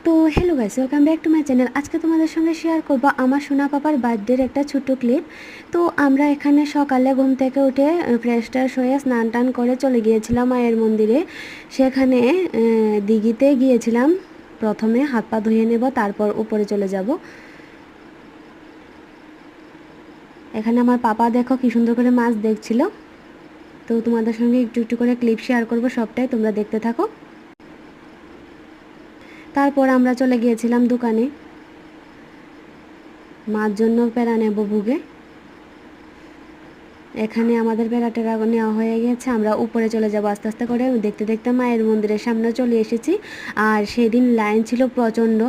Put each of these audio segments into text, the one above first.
তো hello guys, welcome back to my channel. আজকে তোমাদের সঙ্গে শেয়ার করব আমার সোনা পাপার বার্থডের একটা ছোট্ট ক্লিপ। তো আমরা এখানে সকালে ঘুম থেকে উঠে ফ্রেশ ট্রেশ হয়ে স্নান টান করে চলে গিয়েছিলাম মায়ের মন্দিরে। সেখানে দিঘিতে গিয়েছিলাম। প্রথমে হাত পা ধুয়ে নেব, তারপর উপরে চলে যাব। এখানে আমার পাপা দেখো কি সুন্দর করে মাছ দেখছিল। তো তোমাদের সঙ্গে একটু একটু করে ক্লিপ শেয়ার করব, সবটাই তোমরা দেখতে থাকো। তারপর আমরা চলে গিয়েছিলাম দোকানে, মার জন্য প্যারা নেব ভুগে। এখানে আমাদের প্যারা টেরা নেওয়া হয়ে গেছে, আমরা উপরে চলে যাব আস্তে আস্তে করে। দেখতে দেখতে মায়ের মন্দিরের সামনে চলে এসেছি। আর সেদিন লাইন ছিল প্রচণ্ড।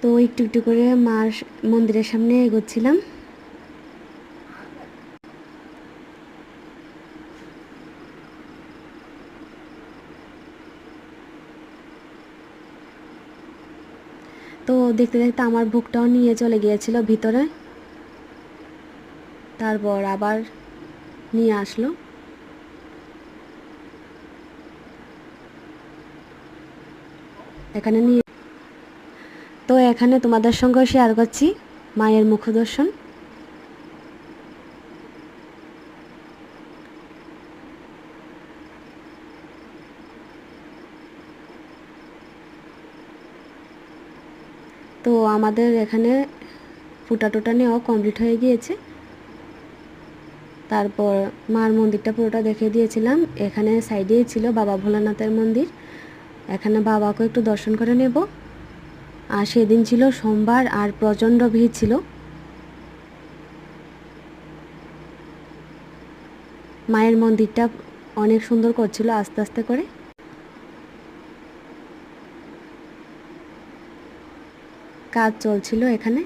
তো একটু একটু করে মার মন্দিরের সামনে এগোচ্ছিলাম। তো দেখতে দেখতে আমার ভুগটাও নিয়ে চলে গিয়েছিল ভিতরে, তারপর আবার নিয়ে আসলো। এখানে নিয়ে তো এখানে তোমাদের সঙ্গে শেয়ার করছি মায়ের মুখ দর্শন। তো আমাদের এখানে ফুটা টুটা নেওয়া কমপ্লিট হয়ে গিয়েছে। তারপর মার মন্দিরটা পুরোটা দেখে দিয়েছিলাম। এখানে সাইডেই ছিল বাবা ভোলানাথের মন্দির, এখানে বাবাকে একটু দর্শন করে নেব। আর সেদিন ছিল সোমবার আর প্রচণ্ড ভিড় ছিল। মায়ের মন্দিরটা অনেক সুন্দর করছিল আস্তে আস্তে করে। কাজ চলছিল এখানে,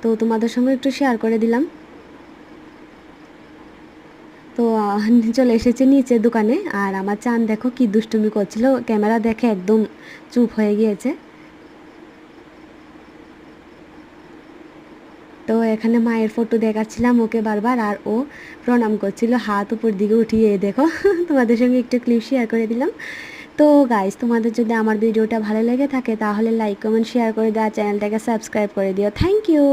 তো তোমাদের সঙ্গে একটু শেয়ার করে দিলাম। তো চলে এসেছে নিচে দোকানে। আর আমার চান দেখো কি দুষ্টুমি করছিল, ক্যামেরা দেখে একদম চুপ হয়ে গিয়েছে। তো এখানে মায়ের ফটো দেখাচ্ছিলাম ওকে বারবার, আর ও প্রণাম করছিল হাত উপর দিকে উঠিয়ে। দেখো তোমাদের সঙ্গে একটু ক্লিপ শেয়ার করে দিলাম। তো গাইস, তোমাদের যদি আমার ভিডিওটা ভালো লেগে থাকে তাহলে লাইক কমেন্ট শেয়ার করে দেওয়া, চ্যানেলটাকে সাবস্ক্রাইব করে দিও। Thank you.